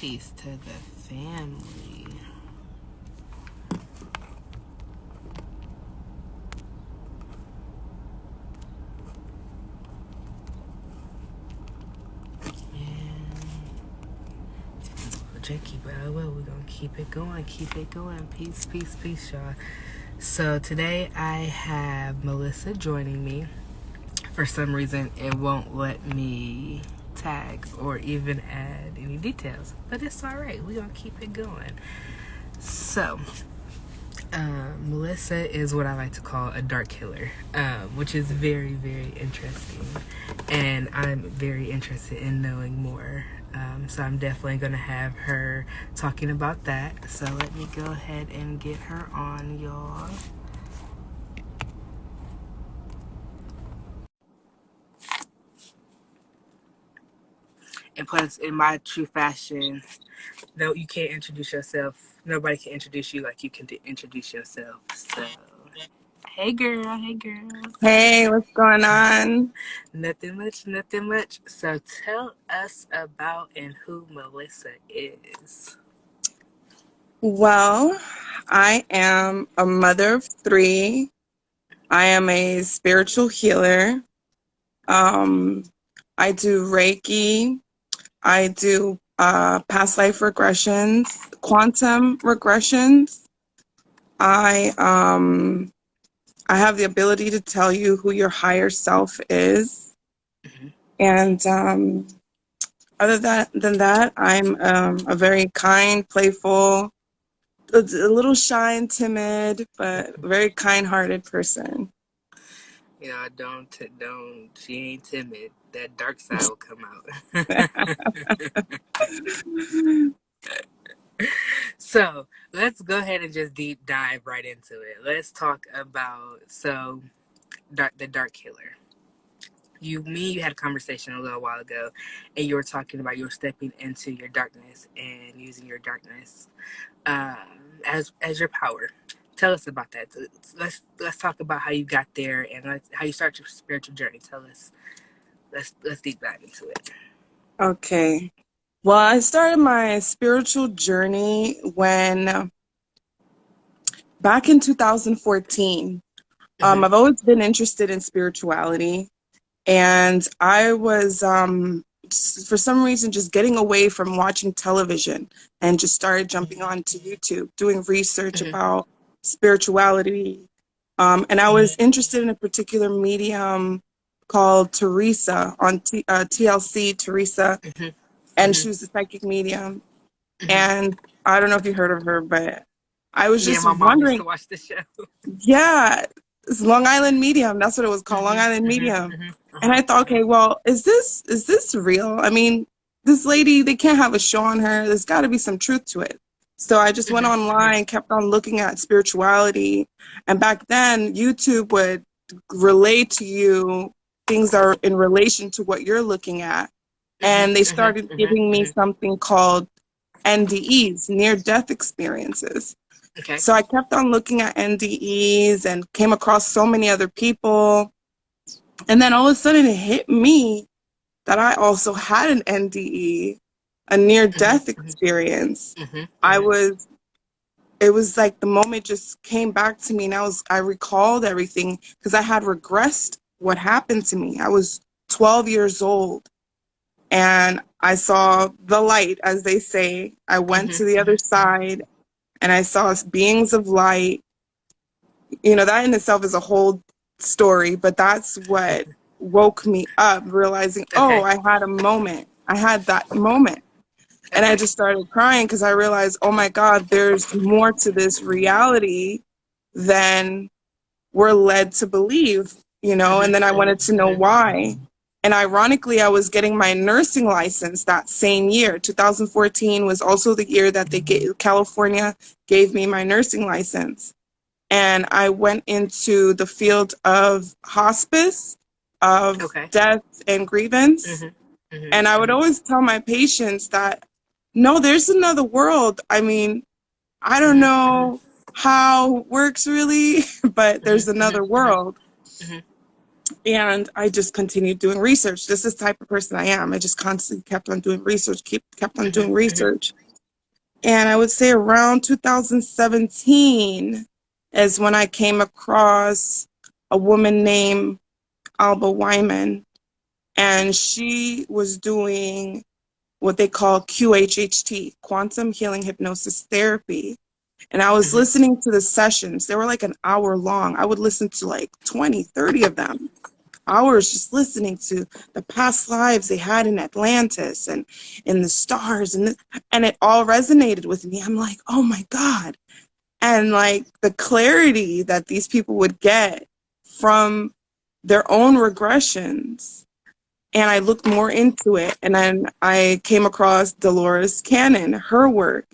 Peace to the family. Janky, but oh well, we're gonna keep it going, Peace, peace, peace, y'all. So today I have Melissa joining me. For some reason, it won't let me tag or even add any details, but it's all right. We're gonna keep it going. So, Melissa is what I like to call a dark healer, which is very, very interesting. And I'm very interested in knowing more. So I'm definitely going to have her talking about that. So let me go ahead and get her on, y'all. And plus, in my true fashion, no, you can't introduce yourself. Nobody can introduce you like you can introduce yourself. So, hey girl, hey girl. Hey, what's going on? Nothing much, nothing much. So tell us about and who Melissa is. Well, I am a mother of three. I am a spiritual healer. I do Reiki. I do past life regressions, quantum regressions. I have the ability to tell you who your higher self is. Mm-hmm. And other than that, I'm a very kind, playful, a little shy and timid, but very kind-hearted person. You know, don't, she ain't timid. That dark side will come out. So let's go ahead and just deep dive right into it. Let's talk about, the dark healer. You had a conversation a little while ago, and you were talking about you were stepping into your darkness and using your darkness um, as your power. Tell us about that. Let's talk about how you got there and how you started your spiritual journey. Tell us. Let's deep dive into it. Okay. Well, I started my spiritual journey when back in 2014. Mm-hmm. I've always been interested in spirituality, and I was for some reason just getting away from watching television and just started jumping onto YouTube, doing research Mm-hmm. about spirituality. And I was interested in a particular medium called Teresa on TLC, Teresa, Mm-hmm. and Mm-hmm. she was a psychic medium. Mm-hmm. And I don't know if you heard of her, but I was Yeah, just my mom used to wondering, watch the show. yeah, it's Long Island Medium. That's what it was called, Long Mm-hmm. Island Mm-hmm. Medium. Mm-hmm. And Uh-huh. I thought, Uh-huh. okay, well, is this real? I mean, this lady, they can't have a show on her. There's got to be some truth to it. So I just went Mm-hmm. Mm-hmm. online, kept on looking at spirituality. And back then, YouTube would relay to you things that are in relation to what you're looking at. And they Mm-hmm. started Mm-hmm. giving me Mm-hmm. something called NDEs, near-death experiences. Okay. So I kept on looking at NDEs and came across so many other people. And then all of a sudden it hit me that I also had an NDE, a near-death Mm-hmm. experience. Mm-hmm. I Mm-hmm. was, it was like the moment just came back to me, and I recalled everything because I had regressed what happened to me. I was 12 years old and I saw the light, as they say. I went to the Mm-hmm. other side and I saw beings of light. You know, that in itself is a whole story, but that's what woke me up, realizing, oh, Okay. I had a moment. I had that moment. And I Okay. just started crying because I realized, oh my God, there's more to this reality than we're led to believe, you know? And then I Mm-hmm. wanted to know Mm-hmm. why. And ironically, I was getting my nursing license that same year. 2014 was also the year that California gave me my nursing license. And I went into the field of hospice, of Okay. death and grievance. Mm-hmm. And I Mm-hmm. would Mm-hmm. always tell my patients that, no, there's another world. I mean, I don't Mm-hmm. know how it works really, but there's Mm-hmm. another Mm-hmm. world. Mm-hmm. And I just continued doing research. This is the type of person I am. I just constantly kept on doing research, kept on Mhm. doing Mhm. research. And I would say around 2017 is when I came across a woman named Alba Wyman, and she was doing what they call QHHT, quantum healing hypnosis therapy. And I was Mhm. listening to the sessions. They were like an hour long. I would listen to like 20, 30 of them. Hours just listening to the past lives they had in Atlantis and in the stars, and it all resonated with me. I'm like, oh my God. And like the clarity that these people would get from their own regressions. And I looked more into it, and then I came across Dolores Cannon, her work.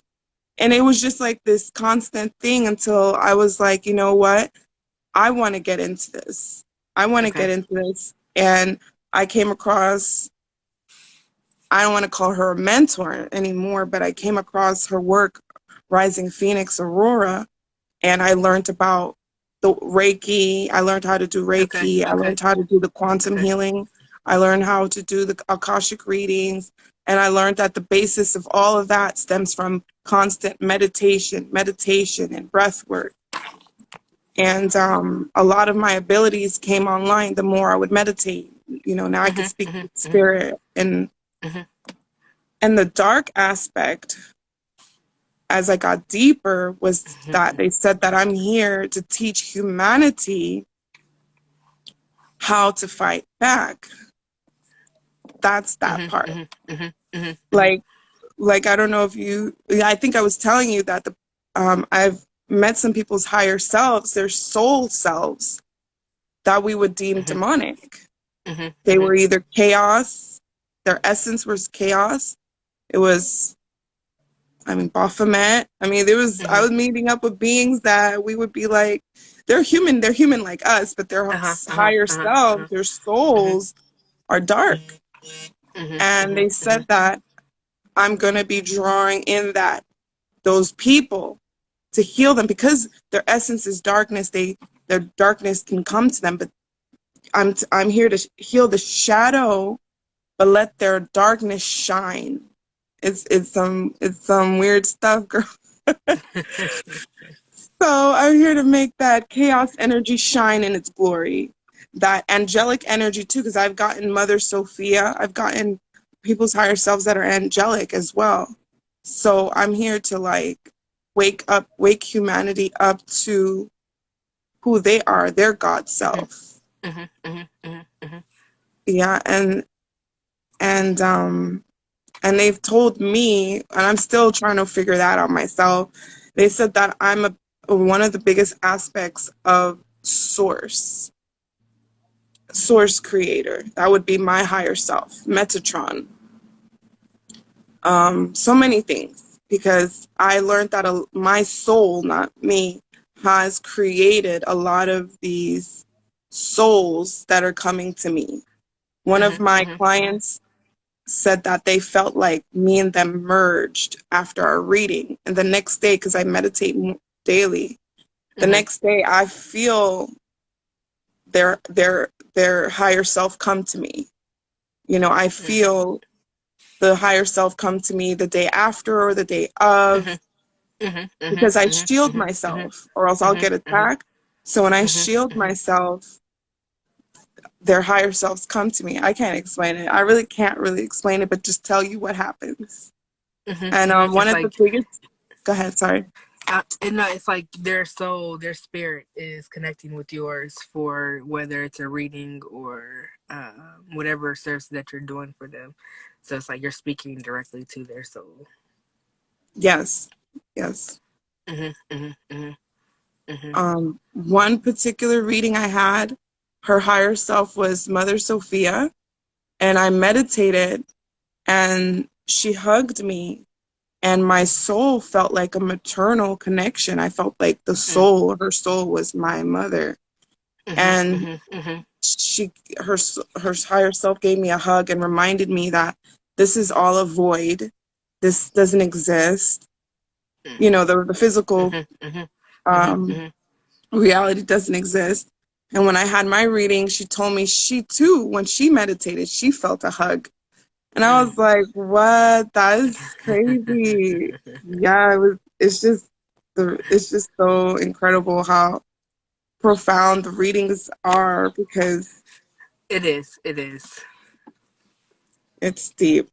And it was just like this constant thing until I was like, you know what? I want to get into this. I want to get Okay. into this. And I came across, I don't want to call her a mentor anymore, but I came across her work, Rising Phoenix Aurora, and I learned about the Reiki. I learned how to do Okay. Reiki. I Okay. learned how to do the quantum Okay. healing. I learned how to do the Akashic readings. And I learned that the basis of all of that stems from constant meditation and breath work. And a lot of my abilities came online the more I would meditate. You know, now I could Mhm. speak Mhm. with Mhm. spirit. Mhm. And the dark aspect, as I got deeper, was that Mhm. they said that I'm here to teach humanity how to fight back. That's that Mhm. part. Mhm. Mhm. Mhm. Mhm. Like, I don't know if you, yeah, I think I was telling you that I've met some people's higher selves, their soul selves, that we would deem Mhm. demonic. Mhm. They Mhm. were either chaos, their essence was chaos. It was, I mean, Baphomet. I mean, I Mhm. was meeting up with beings that we would be like, they're human like us, but their Uh huh. Uh huh. higher Uh huh. Uh huh. selves, their Mhm. souls are dark. Mhm. And Mhm. they Mhm. said that I'm going to be drawing in those people to heal them because their essence is darkness. Their darkness can come to them, but I'm here to heal the shadow, but let their darkness shine. It's some weird stuff, girl. So I'm here to make that chaos energy shine in its glory, that angelic energy too, because I've gotten Mother Sophia, I've gotten people's higher selves that are angelic as well. So I'm here to like wake humanity up to who they are, their God Mhm. self. Mhm. Mhm. Mhm. Mhm. Yeah, and and they've told me, and I'm still trying to figure that out myself. They said that I'm one of the biggest aspects of source creator. That would be my higher self, Metatron. So many things because I learned that my soul, not me, has created a lot of these souls that are coming to me. One of Mhm. my Mhm. Mhm. clients said that they felt like me and them merged after our reading. And the next day, because I meditate daily, the Mhm. next day I feel their higher self come to me. You know, I Mhm. feel the higher self come to me the day after or the day of Mhm. Mhm. Mhm. because I Mhm. shield Mhm. Mhm. myself or else I'll Mhm. get Mhm. attacked. So when I Mhm. shield Mhm. myself, their higher selves come to me. I can't explain it. I really can't really explain it, but just tell you what happens. Mhm. And Mhm. one It's of the like biggest, go ahead, sorry. no, it's like their soul, their spirit is connecting with yours for whether it's a reading or whatever service that you're doing for them. So it's like you're speaking directly to their soul. Yes, yes. Mhm. Mhm. Mhm. Mhm. One particular reading I had, her higher self was Mother Sophia, and I meditated, and she hugged me, and my soul felt like a maternal connection. I felt like her soul was my mother, Mhm. and Mhm. Mhm. she, her higher self gave me a hug and reminded me that this is all a void. This doesn't exist. You know, the physical Mhm. Mhm. Mhm. um, Mhm. reality doesn't exist. And when I had my reading, she told me she too, when she meditated, she felt a hug. And I Mm. was like, what? That is crazy. Yeah, it's just so incredible how profound the readings are because It is. It is. it's deep.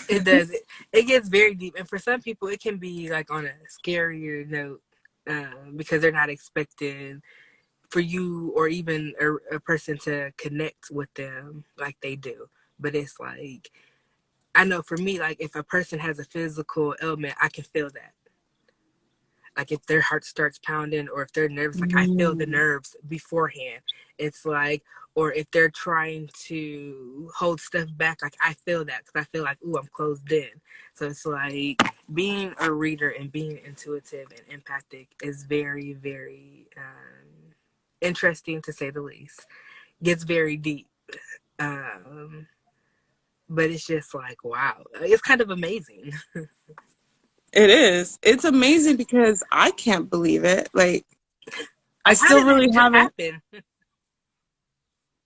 It does. It gets very deep, and for some people, it can be like on a scarier note because they're not expecting for you or even a person to connect with them like they do. But it's like I know for me, like if a person has a physical ailment, I can feel that. Like if their heart starts pounding or if they're nervous, like I feel the Mm. nerves beforehand. It's like, or if they're trying to hold stuff back, like I feel that because I feel like, ooh, I'm closed in. So it's like being a reader and being intuitive and empathic is very, very interesting to say the least. Gets very deep. Um, but it's just like, wow, it's kind of amazing. It is. It's amazing because I can't believe it. Like, I Like, how still did really that just haven't, happen?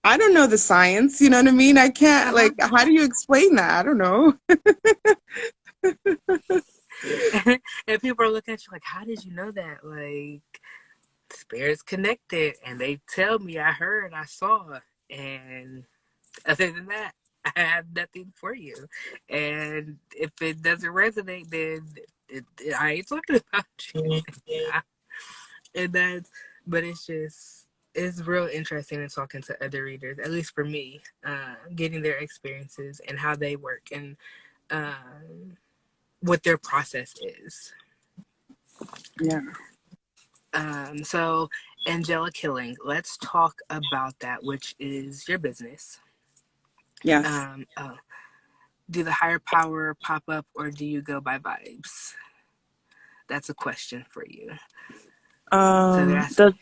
I don't know the science, you know what I mean? I can't, Uh-huh. like, how do you explain that? I don't know. And people are looking at you like, how did you know that? Like, spirits connected, and they tell me I heard, I saw, and other than that, I have nothing for you. And if it doesn't resonate, then I ain't talking about you. Yeah. And that's, but it's just, it's real interesting in talking to other readers, at least for me, getting their experiences and how they work and what their process is. Yeah. So, angelic healing, let's talk about that, which is your business. Yes. Oh, do the higher power pop up or do you go by vibes? That's a question for you. So they're asking,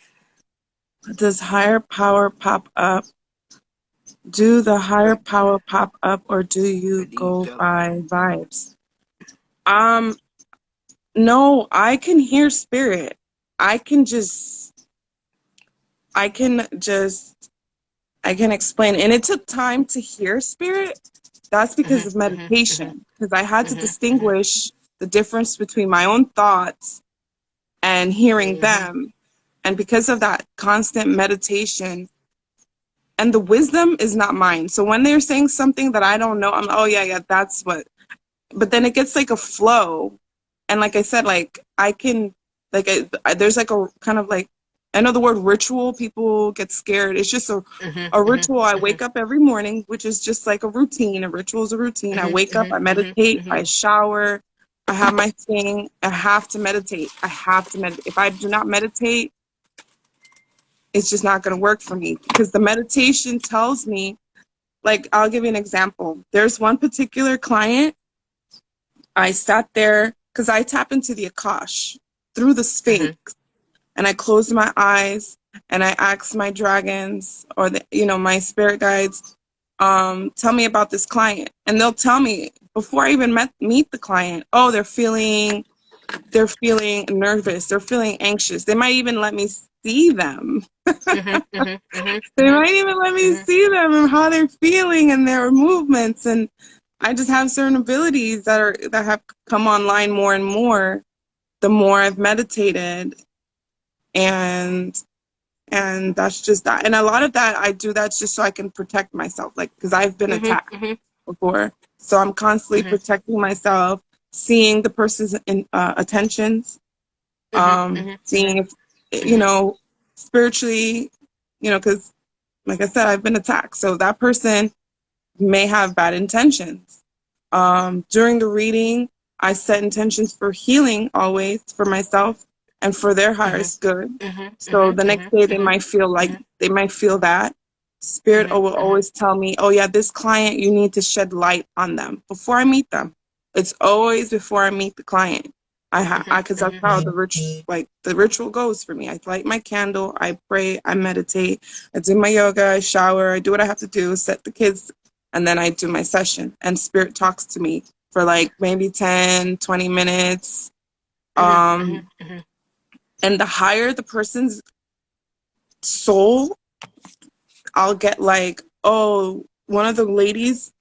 Does higher power pop up? Do the higher or, power pop up or do or you do you go go by? by vibes? Um, no, I can hear spirit. I can just, I can just, I can explain. And it took time to hear spirit. That's because of Mm-hmm, mm-hmm, meditation, because I had to mm-hmm, distinguish the difference between my own thoughts and hearing mm-hmm, them. And because of that constant meditation, and the wisdom is not mine. So when they're saying something that I don't know, I'm, oh, yeah, yeah, that's what. But then it gets like a flow. And like I said, like I can, like, there's like a kind of like, I know the word ritual, people get scared. It's just mm-hmm, a mm-hmm, ritual. I mm-hmm, wake up every morning, which is just like a routine. A ritual is a routine. I mm-hmm, wake up, I mm-hmm, meditate, mm-hmm, I shower, I have my thing. I have to meditate. I have to meditate. If I do not meditate, it's just not going to work for me because the meditation tells me, like, I'll give you an example. There's one particular client. I sat there because I tap into the Akash through the mm-hmm, Sphinx, and I closed my eyes and I asked my dragons or my spirit guides, tell me about this client, and they'll tell me before I even meet the client. Oh, they're feeling nervous, they're feeling anxious. They might even let me see them. mm-hmm, mm-hmm, They mm-hmm, might even let me mm-hmm, see them and how they're feeling and their movements. And I just have certain abilities that have come online more and more the more I've meditated. And that's just that. And a lot of that I do that's just so I can protect myself, like because I've been mm-hmm, attacked mm-hmm, before. So I'm constantly mm-hmm, protecting myself, seeing the person's attentions, mm-hmm, seeing if mm-hmm, spiritually, because like I said, I've been attacked. So that person may have bad intentions. During the reading, I set intentions for healing always for myself and for their mm-hmm, highest good. mm-hmm, So the next mm-hmm, day they mm-hmm, might feel like they might feel that. Spirit mm-hmm, will mm-hmm, always tell me, oh yeah, this client, you need to shed light on them before I meet them. It's always before I meet the client. Because that's mm-hmm, how the ritual goes for me. I light my candle, I pray, I meditate, I do my yoga, I shower, I do what I have to do, set the kids, and then I do my session. And spirit talks to me for like maybe 10, 20 minutes. mm-hmm, Um, mm-hmm, and the higher the person's soul, I'll get like, oh, one of the ladies,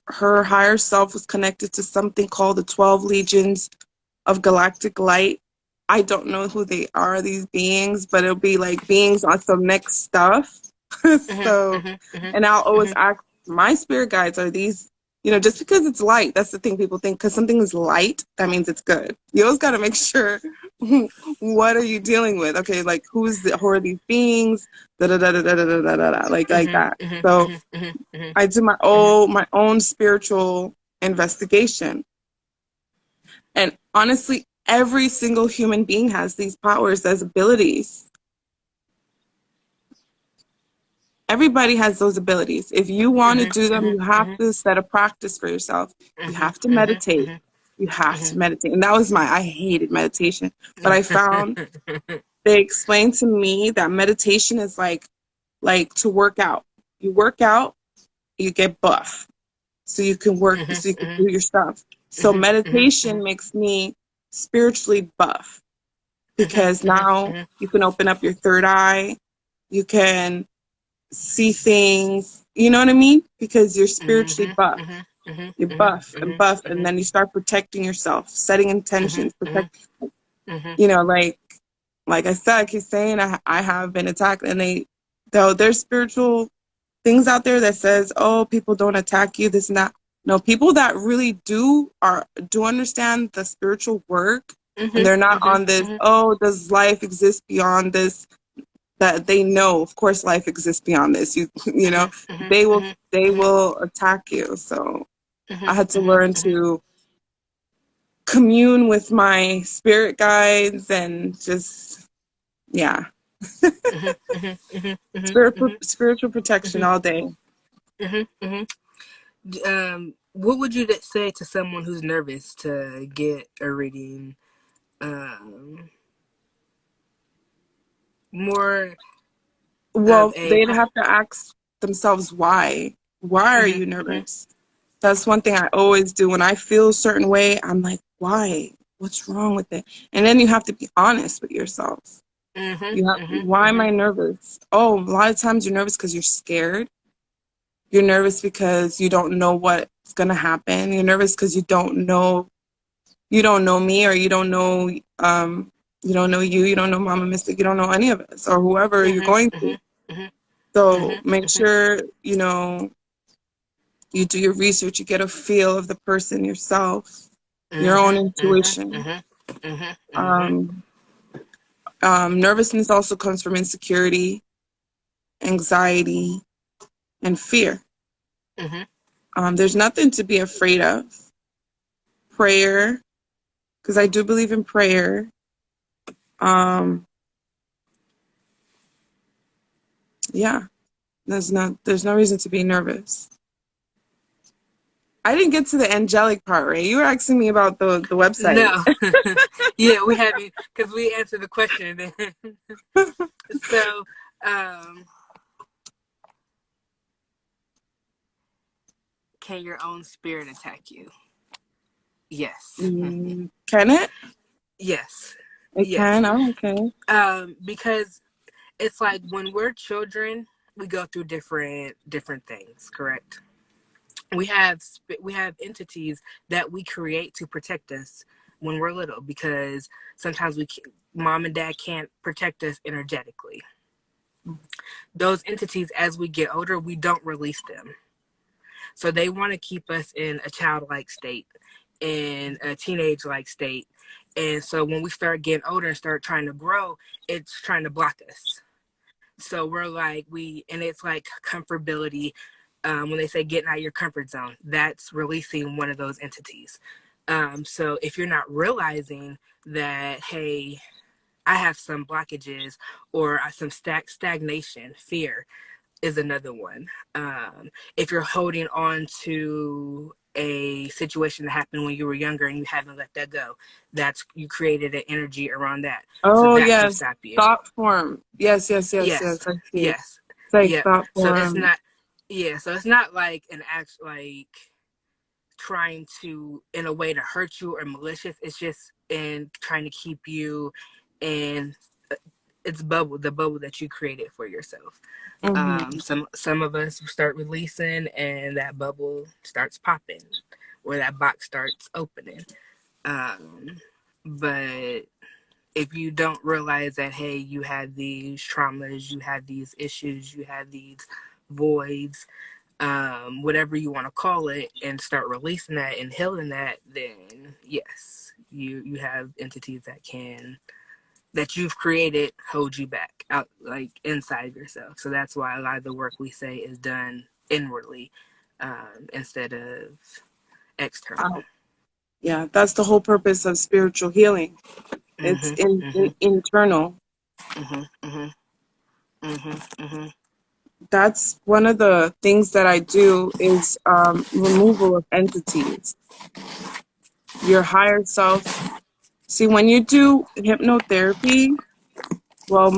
her higher self was connected to something called the 12 Legions of Galactic Light. I don't know who they are, these beings, but it'll be like beings on some next stuff. Mhm, So, mhm, mhm, and I'll always mhm, ask my spirit guides, are these, you know, just because it's light, that's the thing people think, because something is light, that means it's good. You always got to make sure what are you dealing with? Okay, like who are these beings? Da da da da da da da da da, like mhm, that. mhm, So mhm, mhm, mhm, I do mhm, my own spiritual investigation. And honestly, every single human being has these powers as abilities. Everybody has those abilities. If you want to mhm, do them, mhm, you have mhm, to set a practice for yourself. You mhm, have to mhm, meditate. mhm, You have to mhm. meditate. And that was I hated meditation. But I found they explained to me that meditation is like to work out. You work out, you get buff. So you can work, Mhm, so you can mhm, do your stuff. So mhm, mhm, meditation mhm, makes me spiritually buff, mhm, because mhm, now mhm, you can open up your third eye. You can see things, you know what I mean? Because you're spiritually mhm, buff. mhm, mhm, You're mhm, buff and mhm, buff, and mhm, then you start protecting yourself, setting mhm, intentions, mhm, protect, mhm, you know, like I said, I keep saying I have been attacked, and though there's spiritual things out there that says, oh, people don't attack you, this and that. No, people that really do understand the spiritual work, and mhm, they're not mhm, on this, mhm, oh, does life exist beyond this? That they know, of course, life exists beyond this. You know, mhm, mhm, they will mhm, they mhm, will attack you. So I mhm, had to mhm, learn mhm, to commune with my spirit guides and just, yeah, mhm, mhm, mhm, spiritual protection mhm, all day. mhm, mhm. What would you say to someone who's nervous to get a reading? Um, more of Well, a. they'd have to ask themselves why. Why are Mhm, you mhm, nervous? That's one thing I always do. When I feel a certain way, I'm like, why? What's wrong with it? And then you have to be honest with yourself. mhm, You have, mhm, why am mhm, I nervous? Oh, a lot of times you're nervous because you're scared. You're nervous because you don't know what's gonna happen. You're nervous because you don't know me, or you don't know you don't know Mama Mystic, you don't know any of us or whoever you're mhm, going to. mhm, mhm, So mhm, make mhm, sure, you do your research, you get a feel of the person yourself, your own mhm, mhm, intuition. mhm, mhm, mhm, Um, Nervousness also comes from insecurity, anxiety, and fear. mhm, There's nothing to be afraid of. Prayer, because I do believe in prayer. Um, yeah, there's no reason to be nervous. I didn't get to the angelic part, right? You were asking me about the website. No. Yeah, we haven't, because we answered the question then. So, um, can your own spirit attack you? Yes. Can it? Yes. It Yes. can. Oh, okay. Because it's like when we're children, we go through different things, correct? We have entities that we create to protect us when we're little, because sometimes mom and dad can't protect us energetically. Those entities, as we get older, we don't release them. So they want to keep us in a childlike state, in a teenage like state. And so when we start getting older and start trying to grow, it's trying to block us. So we're like, and it's like comfortability. When they say getting out of your comfort zone, that's releasing one of those entities. So if you're not realizing that, hey, I have some blockages, or some stagnation, fear is another one. If you're holding on to a situation that happened when you were younger and you haven't let that go, that's, you created an energy around that. So Oh, that can yes. stop you. Thought form. Yes, yes, yes, Yes. yes. I see it. Yes. It's like Yeah. thought So it's form. not, yeah. So it's not like an act, like trying to, in a way, to hurt you or malicious. It's just in trying to keep you in it's the bubble that you created for yourself. Mm-hmm. Some of us start releasing, and that bubble starts popping, or that box starts opening. Um, but if you don't realize that, hey, you had these traumas, you had these issues, you had these voids, whatever you want to call it, and start releasing that and healing that, then yes, you have entities that you've created hold you back out, like inside yourself. So that's why a lot of the work we say is done inwardly, instead of external. Yeah, that's the whole purpose of spiritual healing. It's Mhm. Mhm. internal. Mhm. Mhm. Mhm. Mhm. That's one of the things that I do is removal of entities. Your higher self. See, when you do hypnotherapy, well,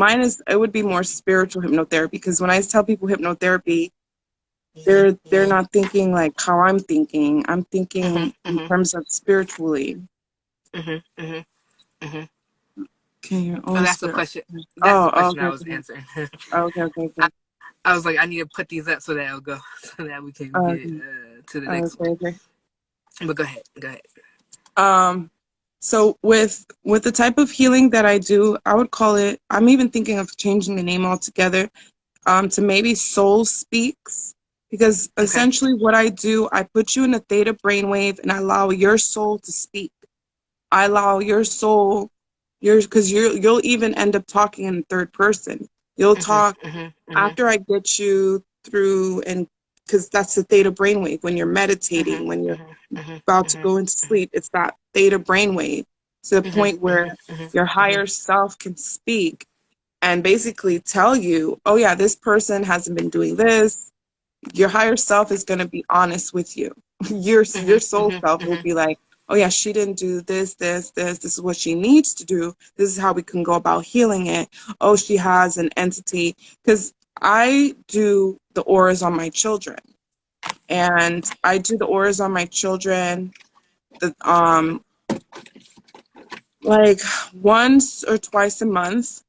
it would be more spiritual hypnotherapy because when I tell people hypnotherapy, they're not thinking like how I'm thinking. I'm Mhm. thinking in Mhm. terms of spiritually. Mhm. Mhm. Mhm. Okay, your Oh, own that's the spirit. question. That's the Oh, question okay, I was okay, answering. okay, okay, I, okay. I was like, I need to put these up so that it'll go, so that we can get Okay, to the next okay, one. okay. But go ahead. Go ahead. Um, so with the type of healing that I do, I would call it. I'm even thinking of changing the name altogether, to maybe Soul Speaks, because Okay. essentially what I do, I put you in a theta brainwave and I allow your soul to speak. I allow your soul, because you'll even end up talking in third person. You'll Mhm. talk Mhm. Mhm. after I get you through, and because that's the theta brainwave when you're Mhm. meditating, when you're Mhm. Mhm. about to Mhm. go into Mhm. sleep. It's that theta brainwave to the Mhm. point where Mhm. Mhm. your Mhm. higher self can speak and basically tell you, oh yeah, this person hasn't been doing this. Your higher self is going to be honest with you. Your Mhm. soul Mhm. self will Mhm. be like, oh yeah, she didn't do this is what she needs to do, this is how we can go about healing it. Oh, she has an entity, because I do the auras on my children, and I do the auras on my children, the like once or twice a month,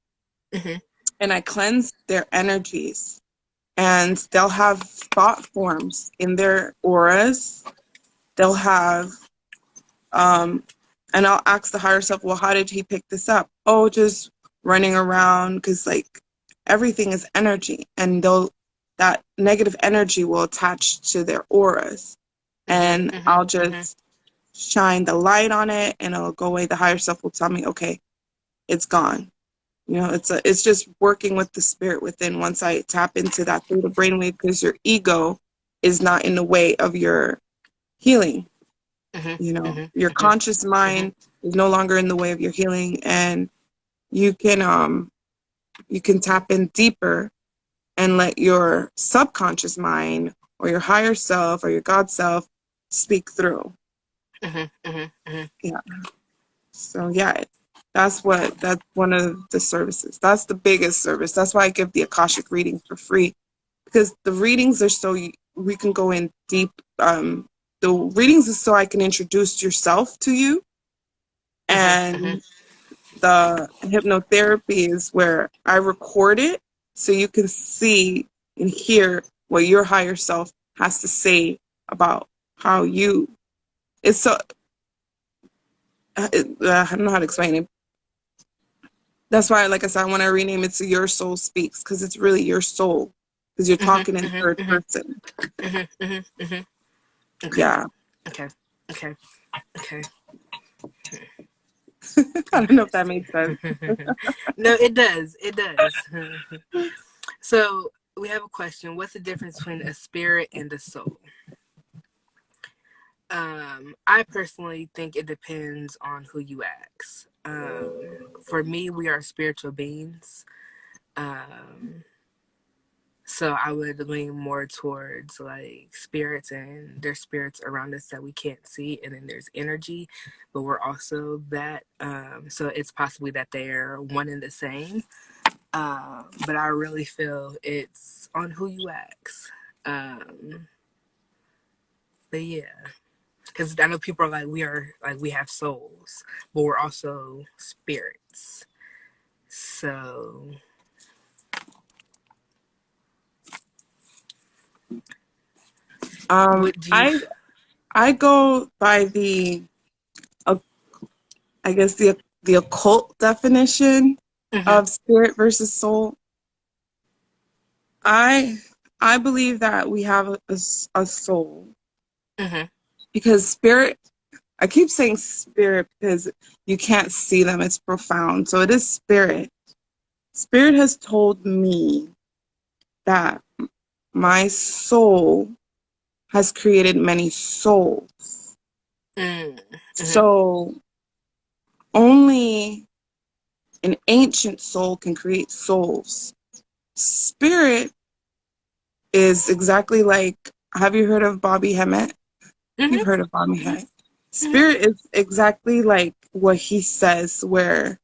Mhm. and I cleanse their energies, and they'll have thought forms in their auras. They'll have, um, and I'll ask the higher self, well, how did he pick this up? Oh, just running around, because like everything is energy, and that negative energy will attach to their auras, Mhm. and Mhm. I'll Mhm. just shine the light on it, and it'll go away. The higher self will tell me, okay, it's gone. It's just working with the spirit within. Once I tap into that through the brainwave, because your ego is not in the way of your healing. Mhm. Mhm. Your Mhm. conscious Mhm. mind is no longer in the way of your healing, and you can tap in deeper and let your subconscious mind or your higher self or your God self speak through. Mhm. Mhm. Mhm. Yeah. So yeah, that's one of the services. That's the biggest service. That's why I give the Akashic readings for free, because the readings are so we can go in deep. The readings is so I can introduce yourself to you, Mhm. Mhm. and the hypnotherapy is where I record it so you can see and hear what your higher self has to say about how you. It's so I don't know how to explain it. That's why, like I said, I want to rename it to Your Soul Speaks, because it's really your soul, because you're Mhm. talking in Mhm. third Mhm. person. Mhm. Mhm. Mhm. Okay. Yeah. Okay. Okay. Okay. I don't know if that Interesting. made sense. No, it does. It does. So we have a question. What's the difference between a spirit and a soul? I personally think it depends on who you ask. For me, we are spiritual beings. Um, so I would lean more towards like spirits, and there's spirits around us that we can't see, and then there's energy, but we're also that. So it's possibly that they're one and the same. But I really feel it's on who you ask. Um, but yeah, because I know people are like we have souls, but we're also spirits. So what do you I go by uh, I guess the occult definition mhm, of spirit versus soul. I I believe that we have a soul mhm, because spirit. I keep saying spirit because you can't see them. It's profound. So it is spirit. Spirit has told me that my soul has created many souls. mm, mhm, So only an ancient soul can create souls. Spirit is exactly like, have you heard of Bobby Hemmett? mhm, You've heard of Bobby mhm, Hemmett. Spirit is exactly like what he says, where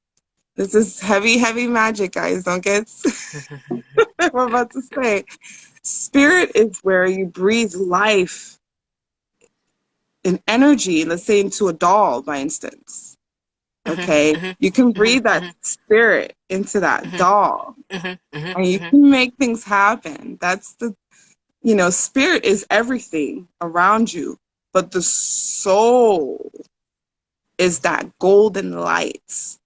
this is heavy, heavy magic, guys. Don't get mhm, what I'm about to say. Spirit is where you breathe life and energy, let's say into a doll, by instance. mhm, Okay? mhm, You can mhm, breathe that mhm, spirit into that mhm, doll mhm, mhm, and you mhm, can make things happen. That's the, spirit is everything around you, but the soul is that golden light.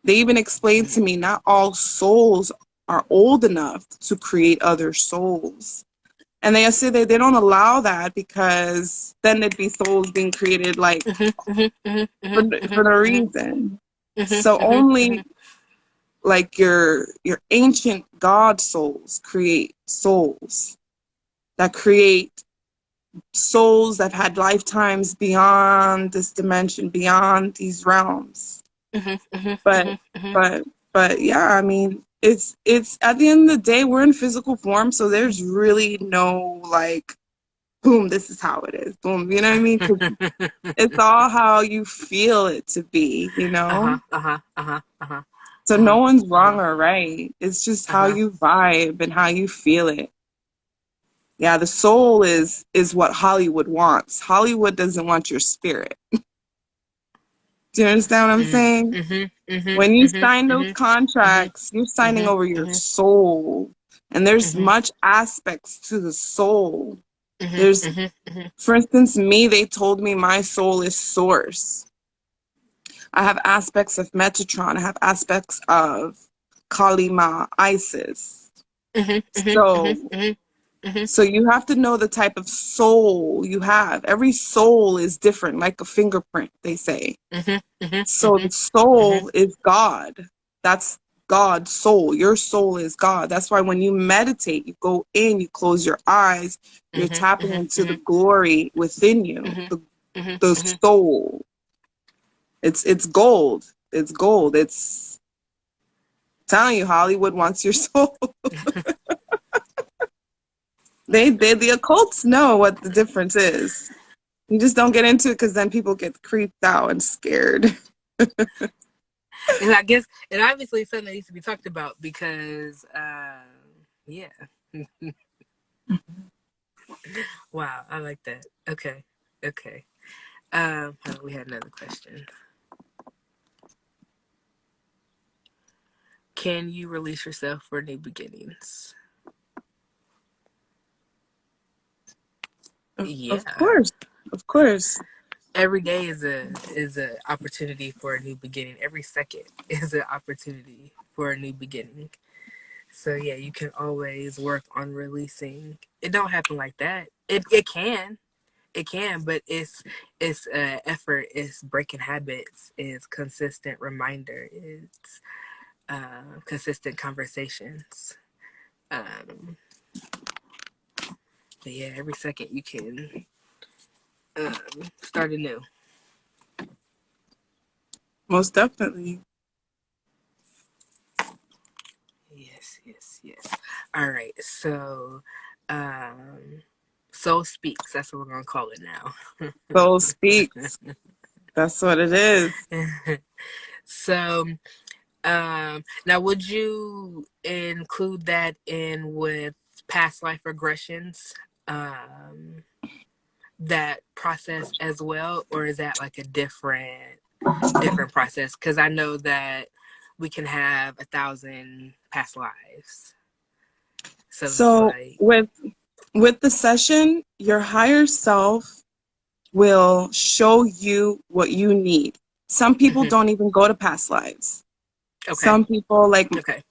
They even explained to me not all souls are old enough to create other souls. And they say that they don't allow that because then there'd be souls being created like mhm, mhm, mhm, for, mhm, for mhm, no mhm, reason. mhm, So mhm, only mhm, like your ancient god souls create souls that create souls that had lifetimes beyond this dimension, beyond these realms. mhm, mhm, But mhm, mhm. but but yeah, I mean, it's at the end of the day, we're in physical form, so there's really no like, boom, this is how it is. Boom, you know what I mean? 'Cause it's all how you feel it to be, you Uh-huh, know? uh-huh, uh-huh, uh-huh, So no uh-huh, one's uh-huh, wrong or right. It's just how uh-huh. you vibe and how you feel it. Yeah, the soul is what Hollywood wants. Hollywood doesn't want your spirit. Do you understand what I'm Mm, saying? mhm, mhm, When you mhm, sign those mhm, mhm, contracts, you're signing mhm, over your mhm, soul. And there's mhm, much aspects to the soul. mhm, There's, mhm, mhm, for instance, me, they told me my soul is source. I have aspects of Metatron. I have aspects of Kalima, Isis. mhm, mhm, mhm, So, mhm, mhm, so you have to know the type of soul you have. Every soul is different, like a fingerprint, they say. mhm, mhm, So the mhm, mhm, soul is God. That's God's soul. Your soul is God. That's why when you meditate, you go in, you close your eyes, you're mhm, tapping mhm, into the mhm, glory within you, mhm, mhm, the mhm. soul. It's gold. It's gold. It's telling you Hollywood wants your soul. They the occults know what the difference is. You just don't get into it because then people get creeped out and scared. And I guess, and obviously something that needs to be talked about because, yeah. Wow, I like that. Okay, okay. Hold on, we had another question. Can you release yourself for new beginnings? Of Yeah. course. Of course. Every day is a opportunity for a new beginning. Every second is an opportunity for a new beginning. So yeah, you can always work on releasing. It don't happen like that. It can, but it's effort. It's breaking habits. It's consistent reminder. It's consistent conversations. Um, but yeah, every second you can um, start anew. Most definitely. Yes, yes, yes. All right, so um, soul speaks. That's what we're gonna call it Soul speaks. That's what it is. now. So now, would you include that in with past life regressions? Um, that process as well, or is that like a different process? Because I know that we can have 1,000 past lives. So it's So like, with the session, your higher self will show you what you need. Some people mm-hmm. don't even go to past lives. Okay. Some people, like, Okay.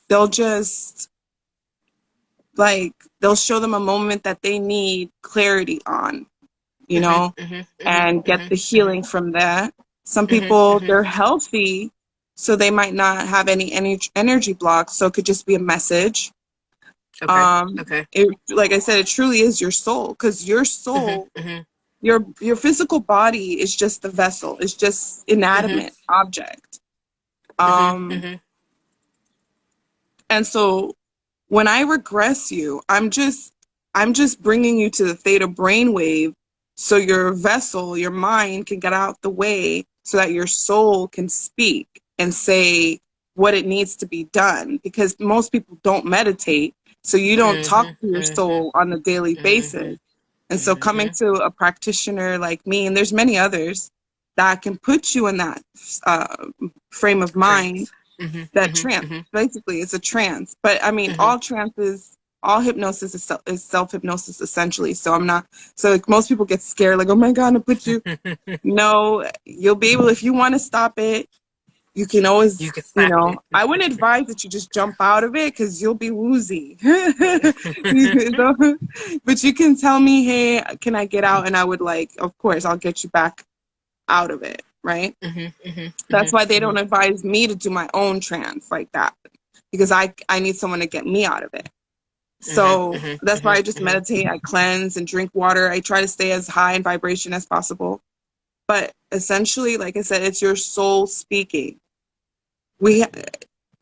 they'll just, like, they'll show them a moment that they need clarity on, you Mm-hmm. know, Mm-hmm. and Mm-hmm. get the Mm-hmm. healing from that. Some Mm-hmm. people, Mm-hmm. they're healthy, so they might not have any energy blocks, so it could just be a message. Okay. Okay. Like I said, it truly is your soul, because your Mm-hmm. soul, Mm-hmm. your physical body is just the vessel. It's just Mm-hmm. inanimate object. Mm-hmm. Um, Mm-hmm. and so when I regress you, I'm just bringing you to the theta brainwave, so your vessel, your mind, can get out the way, so that your soul can speak and say what it needs to be done. Because most people don't meditate, so you don't talk Mm-hmm. to your Mm-hmm. soul on a daily Mm-hmm. basis. And so coming Mm-hmm. to a practitioner like me, and there's many others that can put you in that frame of mind, Trance. Mm-hmm. that Mm-hmm. trance. Mm-hmm. Basically, it's a trance. But I mean, Mm-hmm. all hypnosis is self hypnosis essentially. So I'm not. So like most people get scared, like, oh my god, to put you. No, you'll be able, if you want to stop it. You can You always, can stop it. I wouldn't advise that you just jump out of it, because you'll be woozy. You know? But you can tell me, hey, can I get out? And I would, like, of course, I'll get you back out of it, right? Mm-hmm. Mm-hmm. That's why they Mm-hmm. don't advise me to do my own trance like that, because I need someone to get me out of it. Mm-hmm. So that's why I just Mm-hmm. meditate, I cleanse and drink water. I try to stay as high in vibration as possible. But essentially, like I said, it's your soul speaking. We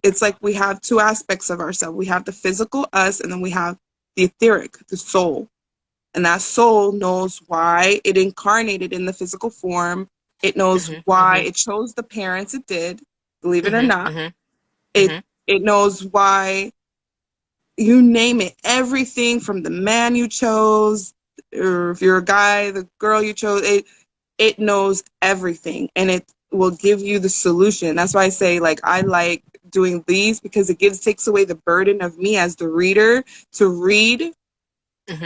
it's like we have two aspects of ourselves. We have the physical us, and then we have the etheric, the soul. And that soul knows why it incarnated in the physical form. It knows why Mm-hmm. it chose the parents it did, believe it or Mm-hmm. not. Mm-hmm. It Mm-hmm. it knows why, you name it, everything from the man you chose, or if you're a guy, the girl you chose, it knows everything, and it will give you the solution. That's why I say, like, I like doing these, because it takes away the burden of me as the reader to read.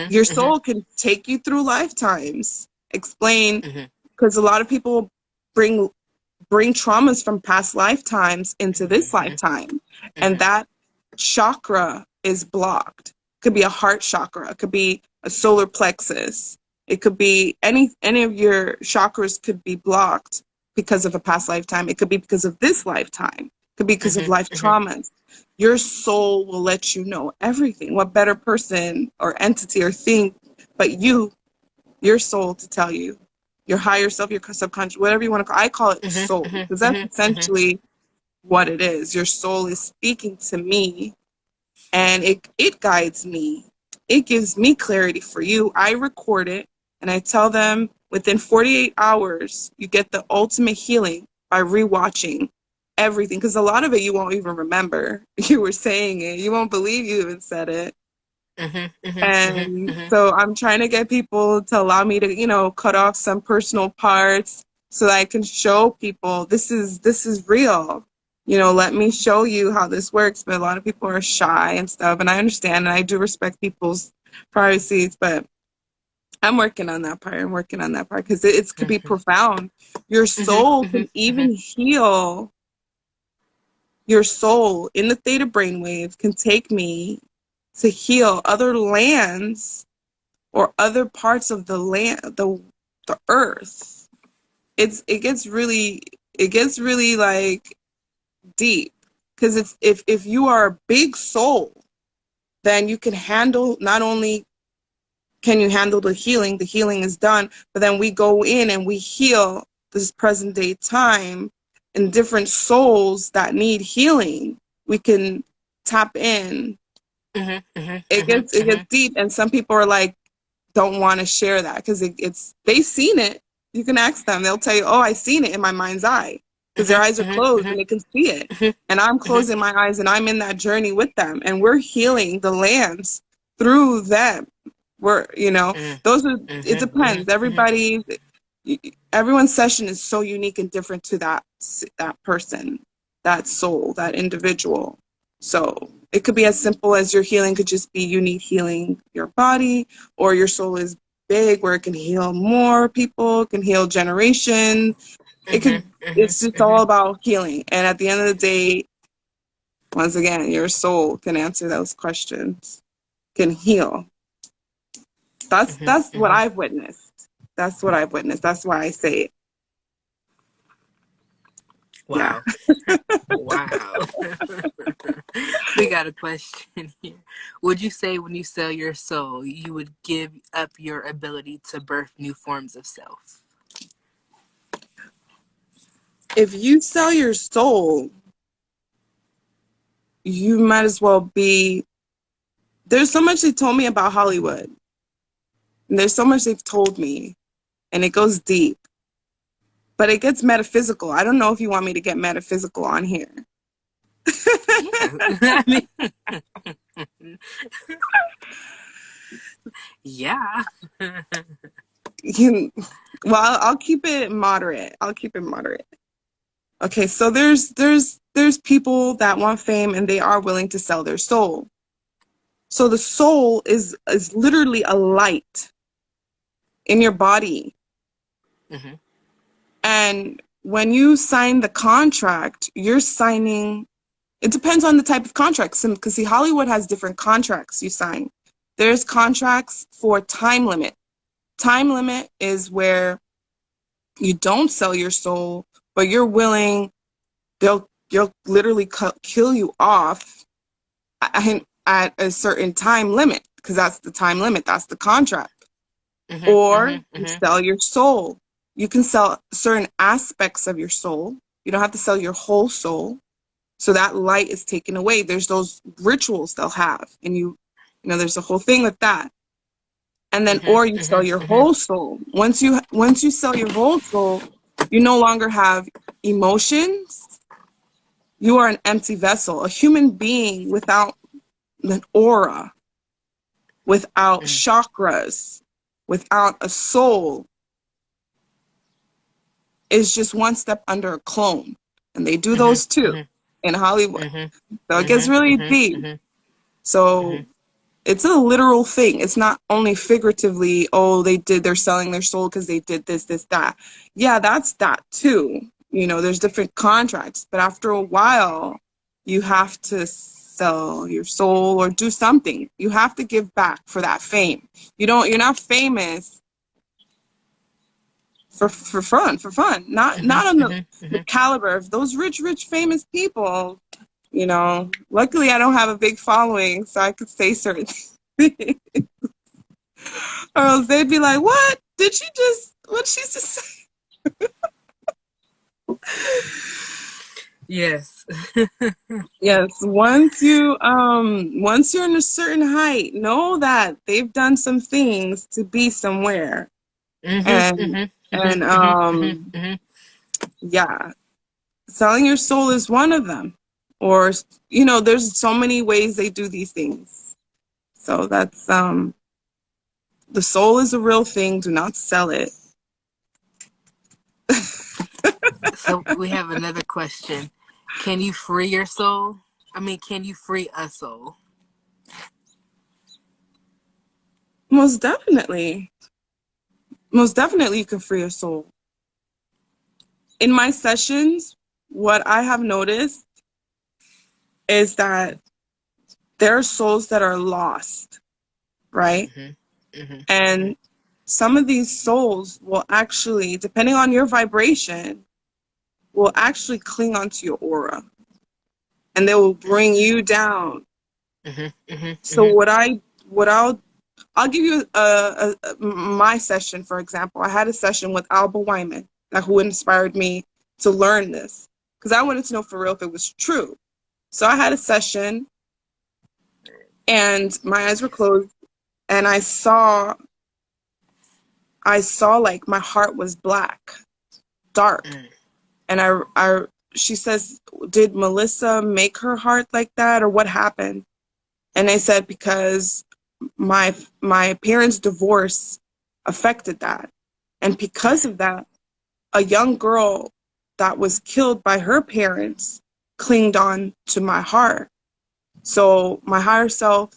Your Mm-hmm. soul can take you through lifetimes, explain, Mm-hmm. because a lot of people bring traumas from past lifetimes into this Mm-hmm. lifetime, and Mm-hmm. that chakra is blocked. Could be a heart chakra, it could be a solar plexus, it could be any of your chakras could be blocked because of a past lifetime. It could be because of this lifetime, it could be because of life Mm-hmm. traumas. Your soul will let you know everything. What better person or entity or thing but your soul, to tell you, your higher self, your subconscious, whatever you want to call it. I call it soul, Mm-hmm. because that's Mm-hmm. essentially what it is. Your soul is speaking to me, and it guides me. It gives me clarity for you. I record it, and I tell them within 48 hours, you get the ultimate healing by rewatching everything, because a lot of it you won't even remember. You were saying it. You won't believe you even said it. Mm-hmm. Mm-hmm. And Mm-hmm. so I'm trying to get people to allow me to, cut off some personal parts, so that I can show people this is real. Let me show you how this works. But a lot of people are shy and stuff, and I understand, and I do respect people's privacies, but I'm working on that part. I'm working on that part, because it could be profound. Your soul Mm-hmm. can even heal. Your soul in the theta brainwave can take me to heal other lands or other parts of the land, the earth. It gets really like deep, because it's if you are a big soul, then you can handle, not only can you handle the healing is done, but then we go in and we heal this present day time, and different souls that need healing, we can tap in. Mm-hmm. it Mm-hmm. gets it Mm-hmm. gets deep, and some people are like, don't want to share that, because it's they've seen it. You can ask them; they'll tell you, "Oh, I seen it in my mind's eye," because their Mm-hmm. eyes are closed Mm-hmm. and they can see it. Mm-hmm. And I'm Mm-hmm. closing my eyes, and I'm in that journey with them, and we're healing the lands through them. We're, those are. It Mm-hmm. depends. Mm-hmm. Everyone's session is so unique and different to that person. that soul, that individual. So it could be as simple as your healing could just be you need healing your body, or your soul is big where it can heal more people, can heal generations. It could, it's just all about healing. And at the end of the day, once again, your soul can answer those questions, can heal. That's what I've witnessed. That's what I've witnessed. That's why I say it. Yeah. Wow. Wow. We got a question here. Would you say when you sell your soul, you would give up your ability to birth new forms of self? If you sell your soul, you might as well be. There's so much they told me about Hollywood. And there's so much they've told me, and it goes deep. But it gets metaphysical. I don't know if you want me to get metaphysical on here. Yeah. I mean, yeah. Well, I'll keep it moderate. I'll keep it moderate. Okay, so there's people that want fame and they are willing to sell their soul. So the soul is literally a light in your body. Mm-hmm. And when you sign the contract, you're signing, it depends on the type of contract. Because see, Hollywood has different contracts you sign. There's contracts for time limit. Time limit is where you don't sell your soul, but you're willing, they'll literally kill you off at a certain time limit, because that's the time limit, that's the contract. Or you sell your soul. You can sell certain aspects of your soul. You don't have to sell your whole soul. So that light is taken away. There's those rituals they'll have, and you know, there's a whole thing with that. And then, or you sell your whole soul. Once you sell your whole soul, you no longer have emotions. You are an empty vessel, a human being without an aura, without chakras, without a soul, is just one step under a clone. And they do those too in Hollywood. So it gets really deep. So it's a literal thing. It's not only figuratively, oh, they're selling their soul because they did this, that. Yeah, that's that too. You know, there's different contracts, but after a while, you have to sell your soul or do something. You have to give back for that fame. You're not famous for fun. Not on the caliber of those rich, famous people. You know, luckily I don't have a big following, so I could say certain things. Or else they'd be like, what did she just say? Yes. Yes, once you're in a certain height, know that they've done some things to be somewhere. And yeah, selling your soul is one of them. Or, you know, there's so many ways they do these things. So that's the soul is a real thing. Do not sell it. So we have another question. Can you free your soul? I mean, can you free a soul? Most definitely. Most definitely you can free a soul. In my sessions, what I have noticed is that there are souls that are lost, right? And some of these souls will actually, depending on your vibration, will actually cling onto your aura. And they will bring you down. So I'll give you my session, for example. I had a session with Alba Wyman, who inspired me to learn this, because I wanted to know for real if it was true. So I had a session, and my eyes were closed, and I saw like my heart was black, dark, and she says, did Melissa make her heart like that, or what happened? And I said, because my parents' divorce affected that. And because of that, a young girl that was killed by her parents clinged on to my heart. So my higher self,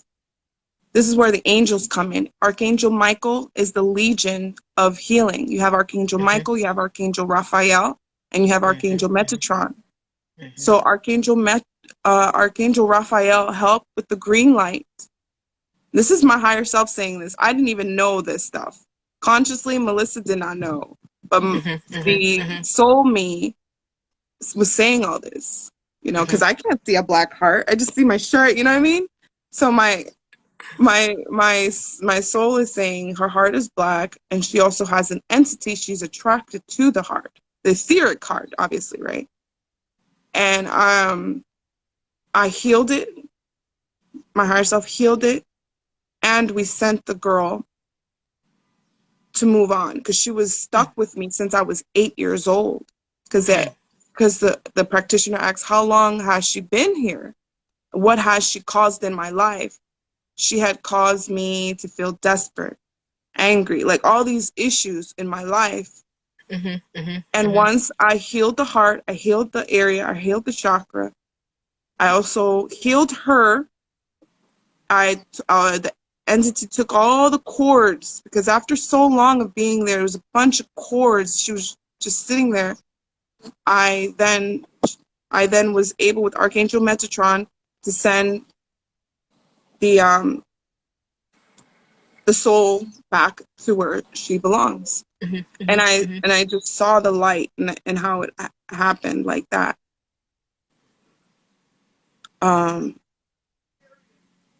this is where the angels come in. Archangel Michael is the legion of healing. You have Archangel Mhm. Michael, you have Archangel Raphael, and you have Mhm. Archangel Metatron. Mhm. So Archangel Raphael helped with the green light. This is my higher self saying this. I didn't even know this stuff. Consciously, Melissa did not know. But Mhm. Mhm. the Mhm. soul me was saying all this, because Mhm. I can't see a black heart. I just see my shirt, you know what I mean? So my soul is saying her heart is black, and she also has an entity she's attracted to the heart, the etheric heart, obviously, right? And I healed it. My higher self healed it, and we sent the girl to move on because she was stuck with me since I was 8 years old. Because Mhm. the practitioner asks, how long has she been here? What has she caused in my life? She had caused me to feel desperate, angry, like all these issues in my life. Mhm. Mhm. And Mhm. once I healed the heart, I healed the area, I healed the chakra, I also healed her. The entity took all the cords because after so long of being there, there was a bunch of cords. She was just sitting there. I then I then was able with Archangel Metatron to send the the soul back to where she belongs. Mhm. And Mhm. I Mhm. and I just saw the light and how it happened like that. Um,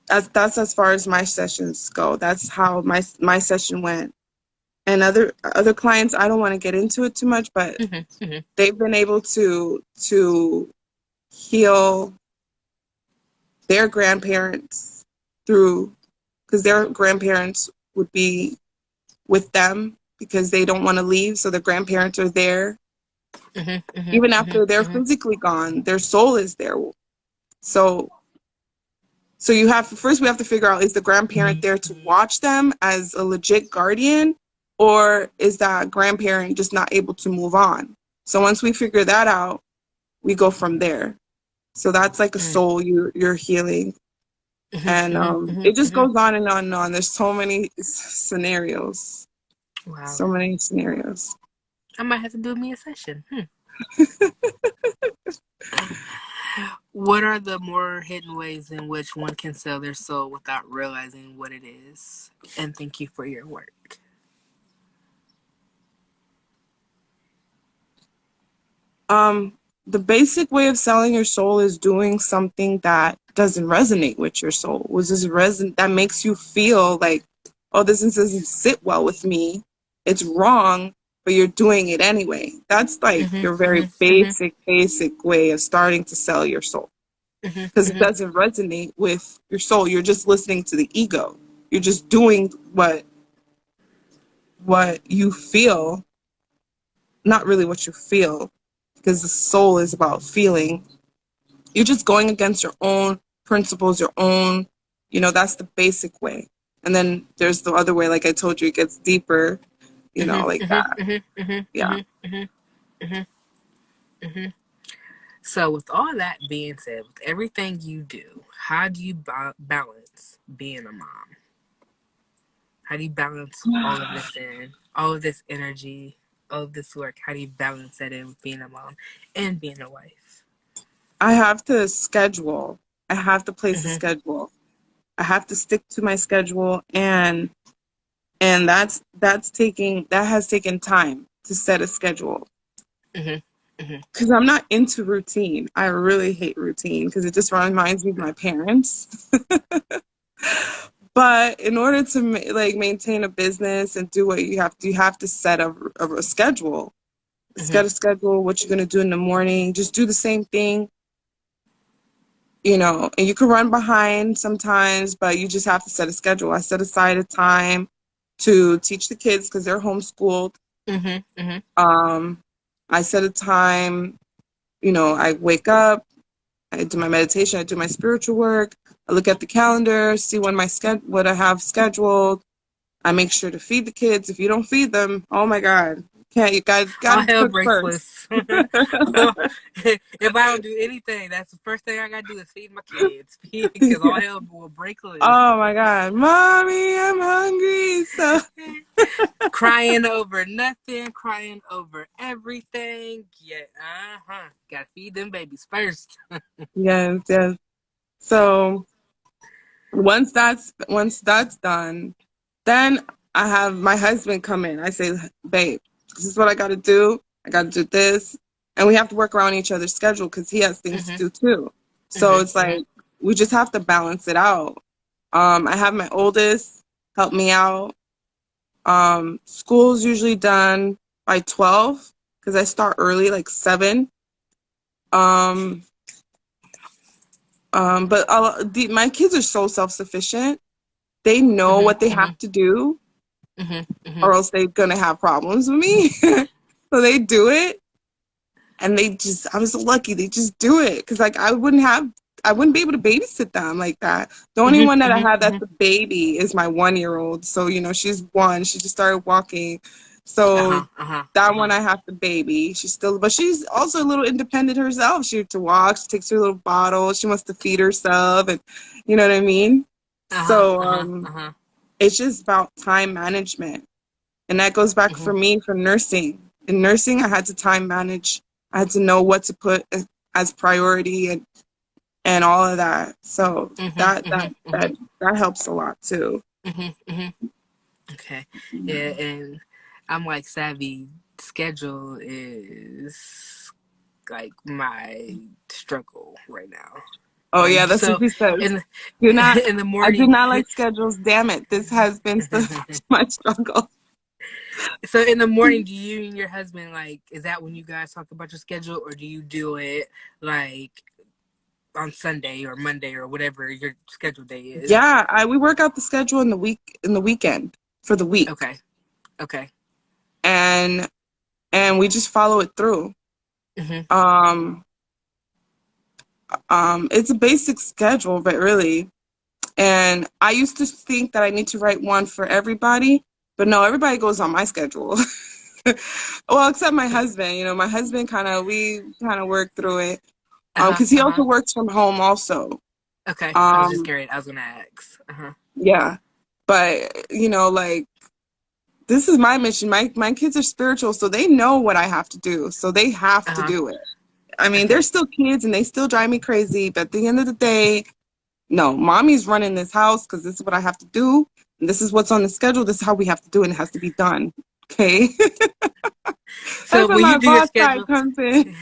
that's as far as my sessions go. That's how my session went. And other clients, I don't want to get into it too much, but Mhm. Mhm. they've been able to heal their grandparents through because their grandparents would be with them because they don't want to leave, so their grandparents are there Mhm. Mhm. even Mhm. after they're Mhm. physically gone. Their soul is there. So you have first we have to figure out, is the grandparent there to watch them as a legit guardian, or is that grandparent just not able to move on? So once we figure that out, we go from there. So that's like a Mhm. soul you're healing. Mhm. And Mhm. Mhm. it just Mhm. goes on and on and on. There's so many scenarios. Wow. So many scenarios. I might have to do me a session. What are the more hidden ways in which one can sell their soul without realizing what it is? And thank you for your work. Um, the basic way of selling your soul is doing something that doesn't resonate with your soul. Was this that makes you feel like, oh, this doesn't sit well with me. It's wrong, but you're doing it anyway. That's like Mhm. your very Mhm. Mhm. basic way of starting to sell your soul Mhm. because it Mhm. doesn't resonate with your soul. You're just listening to the ego. You're just doing what you feel, not really what you feel, because the soul is about feeling. You're just going against your own principles, your own, that's the basic way. And then there's the other way, like I told you, it gets deeper, Mhm. like Mhm. that. Mhm. Mhm. Yeah. Mhm. Mhm. Mhm. Mhm. So, with all that being said, with everything you do, how do you balance being a mom? How do you balance all of this in, all of this energy, all of this work? How do you balance that in with being a mom and being a wife? I have to schedule. I have to place a Mhm. schedule. I have to stick to my schedule, and that has taken time to set a schedule Mhm. Mhm. because I'm not into routine. I really hate routine because it just reminds me of my parents. But in order to like maintain a business and do what you have to set a schedule. Mhm. Set a schedule, what you're gonna do in the morning. Just do the same thing, and you can run behind sometimes, but you just have to set a schedule. I set aside a time to teach the kids because they're homeschooled. Mhm. Mhm. Um, I set a time, I wake up, I do my meditation, I do my spiritual work, I look at the calendar, see when what I have scheduled. I make sure to feed the kids. If you don't feed them, oh my God, can't you got All to hell cook breaks first. loose. If if I don't do anything, that's the first thing I gotta do is feed my kids, because all hell will break loose. Oh my God, mommy, I'm hungry. So Crying over nothing, crying over everything. Yeah, gotta feed them babies first. yes, yes. So once that's done, then I have my husband come in. I say, babe, this is what I got to do. I got to do this, and we have to work around each other's schedule because he has things to Mhm, do too. So mhm, it's mhm, like we just have to balance it out. I have my oldest help me out. School's usually done by 12 because I start early, like 7. Um, but my kids are so self-sufficient. They know mhm, what they have mhm, to do, mhm, or mhm. else they're gonna have problems with me. So they do it, and I was so lucky they just do it because like I wouldn't be able to babysit them like that. The only Mhm, one that I mhm, have that's mhm. a baby is my 1-year-old. So she's 1. She just started walking, so Uh-huh, uh-huh, that uh-huh. one I have to baby. But she's also a little independent herself. She to walk. She takes her little bottle. She wants to feed herself, and you know what I mean. Uh-huh, So uh-huh, uh-huh. it's just about time management. And that goes back for Mhm, me from nursing. In nursing, I had to time manage. I had to know what to put as priority and all of that. So mhm, that that mhm, that mhm, that helps a lot too. mhm, mhm. Okay. Yeah, and I'm like savvy. Schedule is like my struggle right now. Oh Like yeah, that's what so, she says. in Do not. in the I do morning. not like schedules. Damn it! This has been such my struggle. So in the morning, do you and your husband, like, is that when you guys talk about your schedule, or do you do it like on Sunday or Monday or whatever your schedule day is? Yeah, we work out the schedule in the weekend for the week, Okay. Okay. and we just follow it through. Mhm. Um, it's a basic schedule, but really, and I used to think that I need to write one for everybody, but no, everybody goes on my schedule. Well, except my husband. My husband we kind of work through it, Uh huh. because he Uh also huh. works from home also. Okay. I was just Um, scared. I was gonna ask. Uh huh. yeah, but like this is my mission. My kids are spiritual, so they know what I have to do, so they have Uh to huh. do it. I mean, they're Okay. still kids and they still drive me crazy, but at the end of the day, no, mommy's running this house because this is what I have to do. And this is what's on the schedule. This is how we have to do it. And it has to be done. Okay. So That's where when my you do your boss side schedule, comes in.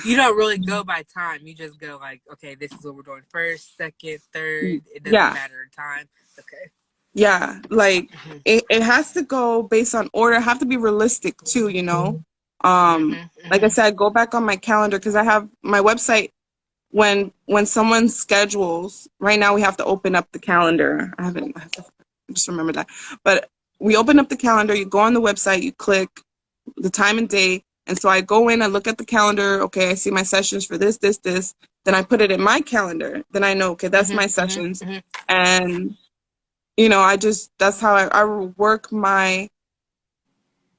you don't really go by time. You just go like, okay, this is what we're doing first, second, third. It doesn't Yeah. matter in time. Okay. Yeah. Like Mhm. it has to go based on order. I have to be realistic too, you know? Mhm. Like I Mhm. said, go back on my calendar because I have my website. When someone schedules, right now we have to open up the calendar. I have to just remember that. But we open up the calendar, you go on the website, you click the time and date. And so I go in, I look at the calendar. Okay, I see my sessions for this, this, this. Then I put it in my calendar. Then I know, okay, that's Mhm. my Mhm. sessions. Mhm. And, that's how I work my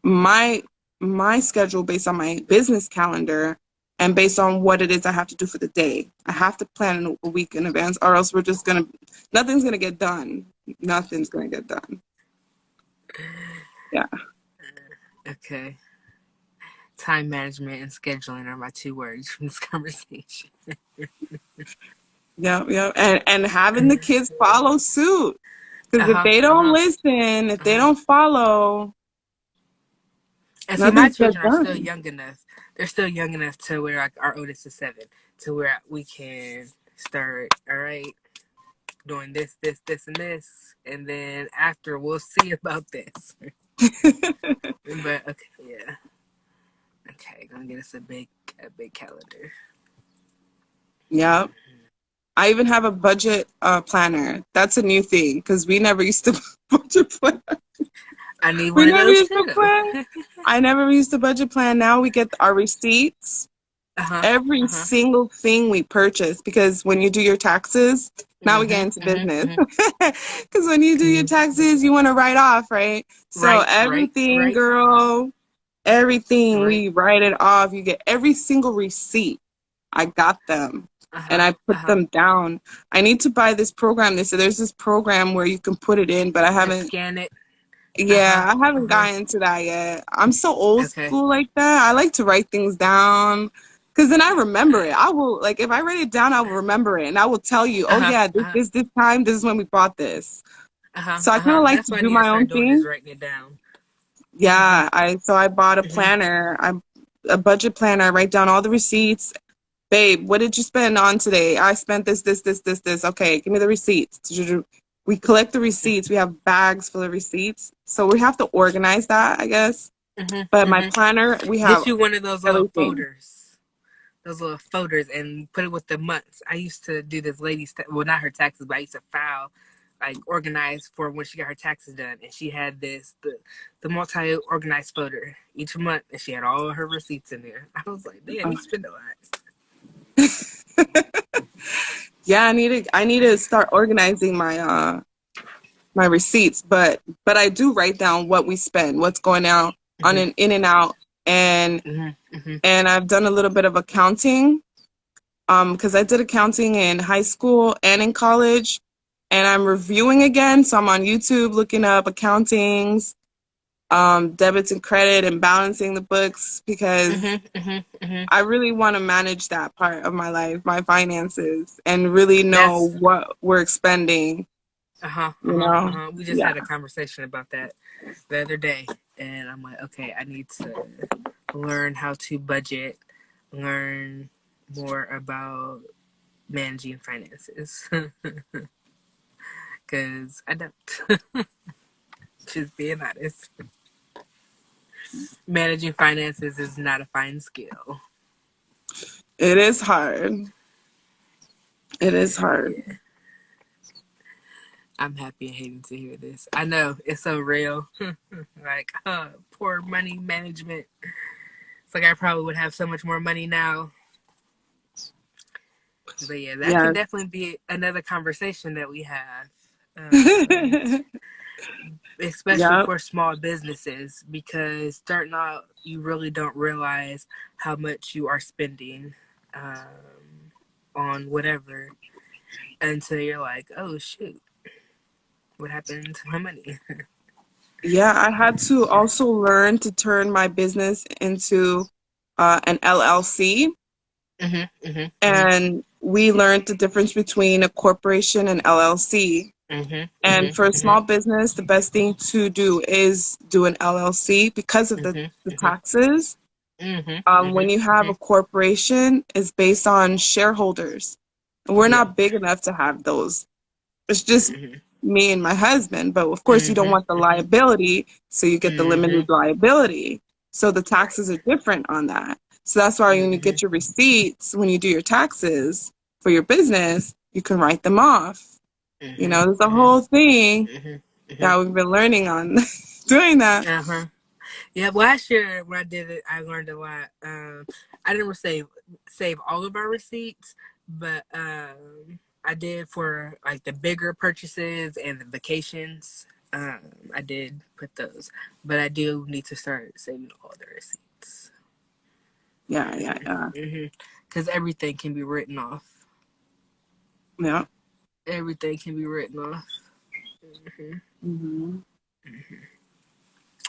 my schedule based on my business calendar and based on what it is I have to do for the day. I have to plan a week in advance, or else nothing's gonna get done. Nothing's gonna get done. Yeah. Okay. Time management and scheduling are my two words from this conversation. Yeah, yeah, and having the kids follow suit. Uh Because if huh. they Uh don't huh. listen, if Uh they huh. don't follow, And see, my nothing's get children are still done. young enough. They're still young enough to where like our oldest is 7, to where we can start. All right, doing this, this, this, and this, and then after we'll see about this. But okay, yeah. Okay, gonna get us a big calendar. Yeah. I even have a budget planner. That's a new thing because we never used to budget plan. I need We one of never those used to too. plan. I never used to budget plan. Now we get our receipts, Uh huh. every Uh huh. single thing we purchase, because when you do your taxes, now we get Mhm. into Mhm. business. Mhm. Because when you do your taxes, you want to write off, right? So Right. Right. everything, Right. girl. Everything, Right. we write it off. You get every single receipt. I got them and Uh-huh. I put Uh-huh. them down. I need to buy this program. They said there's this program where you can put it in, but I And haven't, scan it. Uh-huh. yeah, I haven't Uh-huh. gotten to that yet. I'm so old Okay. school like that. I like to write things down because then I remember it. I will, like, if I write it down, I will remember it and I will tell you, oh, Uh-huh. yeah, Uh-huh. this time, this is when we bought this. Uh-huh. So I kind Uh-huh. of like That's to what I do need to my own start doing is thing. writing it down. Mm-hmm. Yeah, I bought a Mm-hmm. planner. A budget planner. I write down all the receipts. Babe, what did you spend on today? I spent this. Okay, give me the receipts. We collect the receipts. We have bags full of receipts. So we have to organize that, I guess. Mm-hmm. But my Mm-hmm. planner, we have Get you one of those little everything. folders. Those little folders and put it with the months. I used to do this lady's, well, not her taxes, but I used to file, like organize for when she got her taxes done. And she had the multi-organized folder each month, and she had all her receipts in there. I was like, damn, Uh, you spend a lot. yeah, I need to start organizing my receipts, but I do write down what we spend, what's going out on Mm-hmm. an in and out, and Mm-hmm. Mm-hmm. and I've done a little bit of accounting, because I did accounting in high school and in college, and I'm reviewing again. So I'm on YouTube looking up accountings, debits and credit, and balancing the books because Mm-hmm. Mm-hmm. Mm-hmm. I really want to manage that part of my life, my finances, and really know That's what we're expending. uh-huh. You Uh-huh. know, Uh-huh. We just yeah. had a conversation about that the other day, and I'm like, okay, I need to learn how to budget, learn more about managing finances, because I don't. Just being honest, managing finances is not a fine skill. It is hard. It is hard. Yeah, I'm happy and hating to hear this. I know it's so real. Like, poor money management. It's like I probably would have so much more money now. But yeah, that can Yes. definitely be another conversation that we have. Um, Especially Yep. for small businesses, because starting out, you really don't realize how much you are spending on whatever until you're like, oh shoot, what happened to my money? Yeah, I had to also learn to turn my business into an LLC. Mm-hmm, mm-hmm, mm-hmm, And we learned the difference between a corporation and LLC. mm-hmm, And for a mm-hmm, small business, the best thing to do is do an LLC because of mm-hmm, the mm-hmm, taxes. mm-hmm, When you mm-hmm, have mm-hmm. a corporation, it's based on shareholders. We're Yeah. not big enough to have those. It's just Mm-hmm, me and my husband. But of course, you don't mm-hmm, want the mm-hmm, liability, so you get the mm-hmm. limited liability. So the Right. taxes are different on that. So that's why when you Mm-hmm, get your receipts, when you do your taxes for your business, you can write them off. mm-hmm, There's a mm-hmm, whole thing mm-hmm, mm-hmm. that we've been learning on doing that. Uh-huh. Yeah, last year when I did it, I learned a lot. I didn't save all of our receipts, but I did for like the bigger purchases and the vacations. I did put those, but I do need to start saving all the receipts. Yeah, yeah, Mm-hmm. yeah, Mm-hmm. Because everything can be written off. yeah. Everything can be written off. Mm-hmm. Hmm.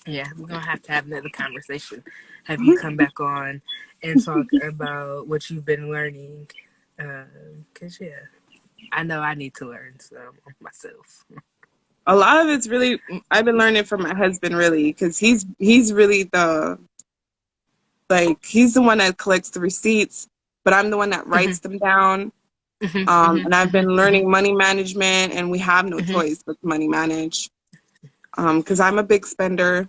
Yeah, we're gonna have to have another conversation. Have you come back on and talk about what you've been learning? Cause yeah, I know I need to learn some myself. A lot of it's really I've been learning from my husband really because he's really he's the one that collects the receipts, but I'm the one that Mhm, writes them down. mhm, mhm, And I've been mhm, mhm, learning money management, and we have no mhm. choice but to money manage. Because I'm a big spender.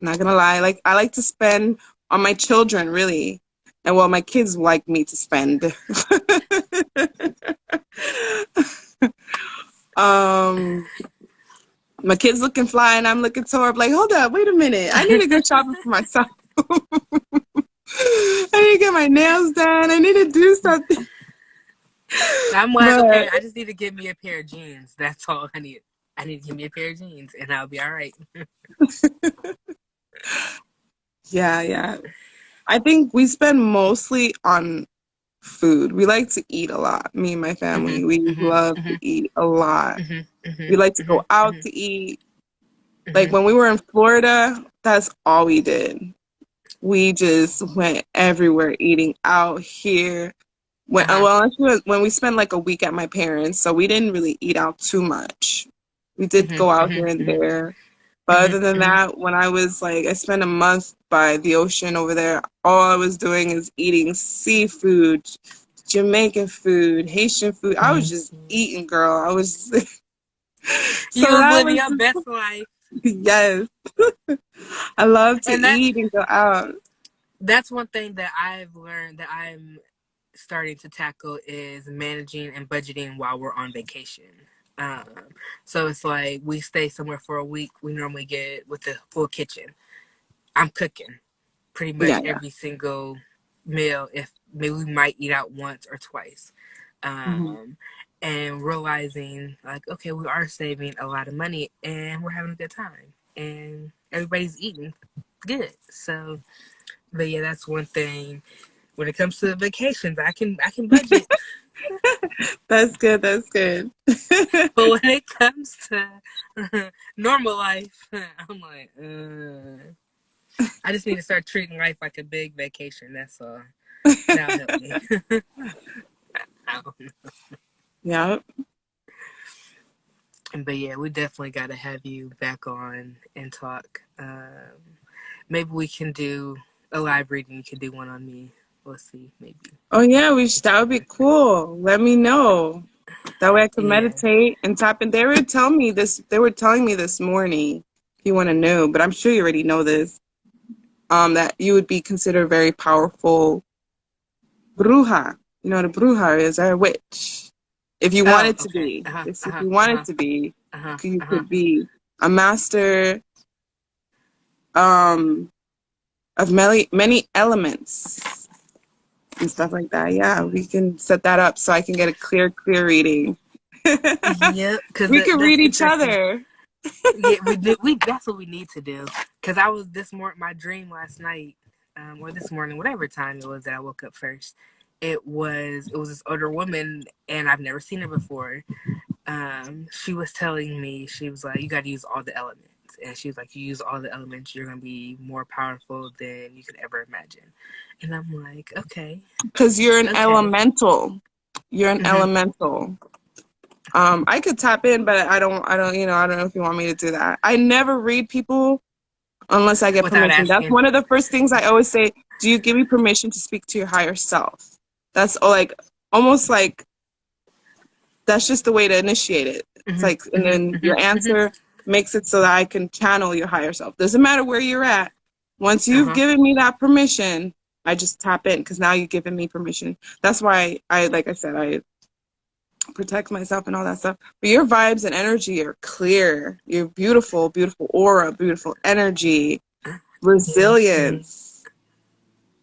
Not gonna lie, I like to spend on my children really, and well, my kids like me to spend. um, my kids looking fly, and I'm looking toward like, hold up, wait a minute, I need to go shopping for myself. I need to get my nails done. I need to do something. I'm like, okay, But I just need to give me a pair of jeans. That's all I need. I need to give me a pair of jeans, and I'll be all right. Yeah. I think we spend mostly on food. We like to eat a lot. Me and my family, Mhm. we Mhm. love to Mhm. eat a lot. Mhm. We Mhm. like to go Mhm. out Mhm. to eat. Like Mhm. when we were in Florida, that's all we did. We just went everywhere eating out here. When Uh-huh. well, actually, when we spent like a week at my parents', so we didn't really eat out too much. We did Mhm. go out here Mhm. and Mhm. there. But Mhm. other than Mhm. that, when I was like, I spent a month by the ocean over there, all I was doing is eating seafood, Jamaican food, Haitian food. I was just eating, girl. I was, You so was that living was your best life. just, yes. I love to And eat and go out. that's one thing that I've learned that I'm starting to tackle is managing and budgeting while we're on vacation. Um, so it's like we stay somewhere for a week. We normally get with the full kitchen. I'm cooking pretty much Yeah. every single meal. If maybe we might eat out once or twice, Hmm. um, and realizing like, okay, we are saving a lot of money and we're having a good time and everybody's eating good. So, but yeah, that's one thing. When it comes to vacations, I can budget. That's good. That's good. But when it comes to normal life, I'm like, I just need to start treating life like a big vacation. That's all. That'll help me. Yeah. But yeah, we definitely got to have you back on and talk. Maybe we can do a live reading. You can do one on me. We'll see. Maybe. Oh yeah, that would be cool. Let me know. That way I can Yeah. meditate and tap in. They were telling me this morning, if you want to know, but I'm sure you already know this, that you would be considered very powerful bruja. You know what a bruja is, or a witch. If you Oh, wanted to okay. be, Uh huh. if Uh huh. you Uh wanted huh. to be, Uh huh. you Uh huh. could be a master um of many elements and stuff like that. Yeah, we can set that up so I can get a clear reading. Yep. Because We can that's read each interesting. other. Yeah, we do. We That's what we need to do. Because I was this morning, my dream last night, or this morning, whatever time it was that I woke up first. It was this older woman, and I've never seen her before. She was telling me, she was like, you got to use all the elements, and she was like, you use all the elements, you're gonna be more powerful than you could ever imagine. And I'm like, okay, Because you're an okay. elemental. You're an Hmm. elemental. I could tap in, but I don't know if you want me to do that. I never read people unless I get Without permission. That's asking. one of the first things I always say. Do you give me permission to speak to your higher self? That's like almost like that's just the way to initiate it. It's Hmm. like, and Hmm. then Hmm. your Hmm. answer makes it so that I can channel your higher self. Doesn't matter where you're at. Once you've Uh-huh. given me that permission, I just tap in because now you've given me permission. That's why like I said, I protect myself and all that stuff. But your vibes and energy are clear. You're beautiful aura, beautiful energy, resilience.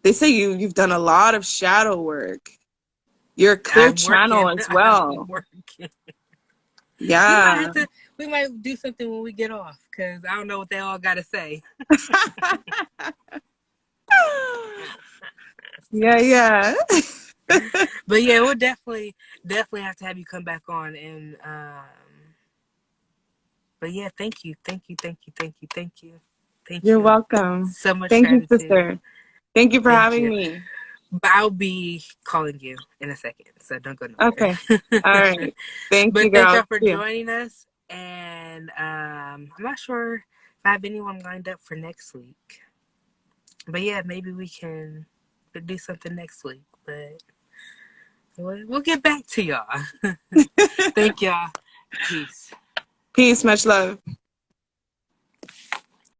They say you've done a lot of shadow work. You're a clear I'm channel working. as I'm well. working. We might Yeah. have to. We might do something when we get off because I don't know what they all got to say. Yeah. But yeah, we'll definitely have to have you come back on. And but yeah, thank You're you. welcome. So much Thank you, gratitude. sister. Thank you for Thank having you. me. But I'll be calling you in a second, so don't go Okay. All nowhere. right. Thank But you, thank girl. y'all for See you. joining us. And I'm not sure if I have anyone lined up for next week. But yeah, maybe we can do something next week. But we'll get back to y'all. Thank y'all. Peace. Peace. Much love.